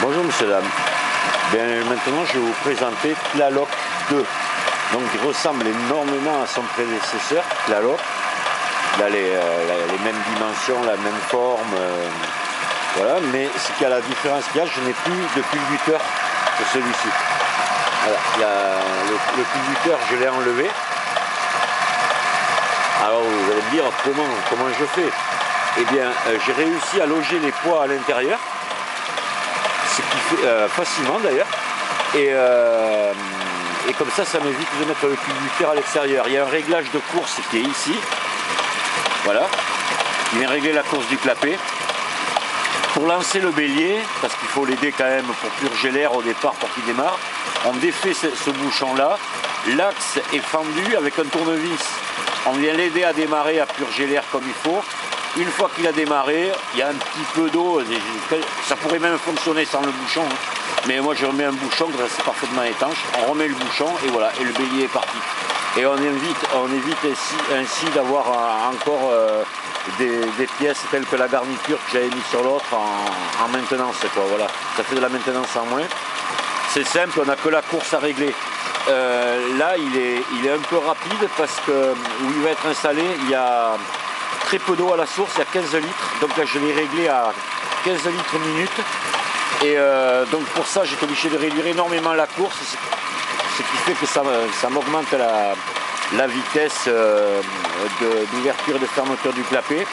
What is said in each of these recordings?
Bonjour monsieur, dame. Bien, maintenant je vais vous présenter Tlaloc 2. Donc il ressemble énormément à son prédécesseur, Tlaloc. Il a les mêmes dimensions, la même forme. Voilà, mais ce qu'il y a la différence qu'il y a, je n'ai plus de culbuteur que celui-ci. Voilà, le culbuteur, je l'ai enlevé. Alors vous allez me dire comment je fais? Eh bien, j'ai réussi à loger les poids à l'intérieur, ce qui fait facilement d'ailleurs, et comme ça m'évite de mettre le culbuteur à l'extérieur. Il y a un réglage de course qui est ici, voilà, qui vient régler la course du clapet. Pour lancer le bélier, parce qu'il faut l'aider quand même pour purger l'air au départ pour qu'il démarre, on défait ce bouchon-là, l'axe est fendu avec un tournevis. On vient l'aider à démarrer, à purger l'air comme il faut. Une fois qu'il a démarré, il y a un petit peu d'eau, ça pourrait même fonctionner sans le bouchon, mais moi je remets un bouchon, c'est parfaitement étanche, on remet le bouchon et voilà, et le bélier est parti. Et on évite ainsi d'avoir encore des pièces telles que la garniture que j'avais mis sur l'autre en maintenance, quoi. Voilà, ça fait de la maintenance en moins. C'est simple, on n'a que la course à régler. Là il est un peu rapide parce que où il va être installé, il y a très peu d'eau à la source, il y a 15 litres, donc là je l'ai réglé à 15 litres minute, et donc pour ça j'étais obligé de réduire énormément la course, ce qui fait que ça m'augmente la vitesse d'ouverture et de fermeture du clapet.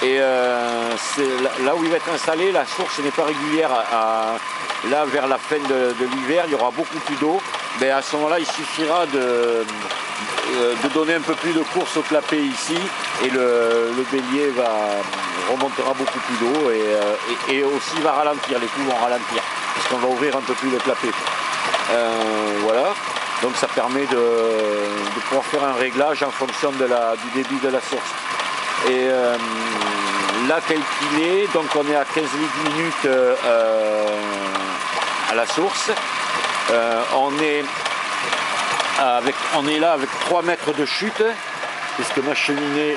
Et là où il va être installé, la source n'est pas régulière. Là vers la fin de l'hiver, il y aura beaucoup plus d'eau, mais à ce moment là il suffira de donner un peu plus de course au clapet ici, et le bélier remontera beaucoup plus d'eau, et aussi va ralentir, les coups vont ralentir, parce qu'on va ouvrir un peu plus le clapet. Voilà, donc ça permet de pouvoir faire un réglage en fonction du débit de la source. Et là tel qu'il est, donc on est à 15 litres minute à la source. On est là avec 3 mètres de chute, puisque ma cheminée,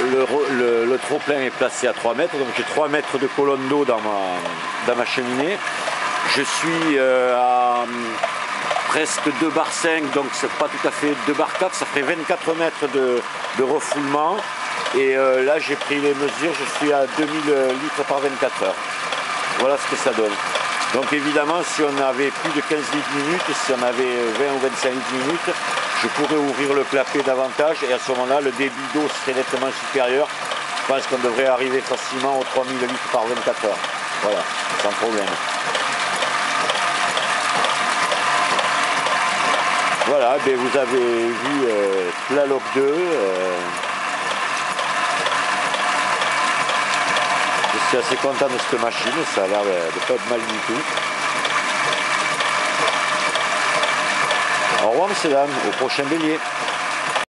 le trop-plein est placé à 3 mètres, donc j'ai 3 mètres de colonne d'eau dans ma cheminée. Je suis à presque 2 bar 5, donc c'est pas tout à fait 2 bar 4, ça ferait 24 mètres de refoulement. Et là j'ai pris les mesures, je suis à 2000 litres par 24 heures. Voilà ce que ça donne. Donc évidemment, si on avait plus de 15 litres minute, si on avait 20 ou 25 litres minute, je pourrais ouvrir le clapet davantage, et à ce moment-là, le débit d'eau serait nettement supérieur. Je pense qu'on devrait arriver facilement aux 3000 litres par 24 heures. Voilà, sans problème. Voilà, ben vous avez vu Tlaloc 2. Je suis assez content de cette machine, ça a l'air de pas être mal du tout. Au revoir messieurs dames, au prochain bélier.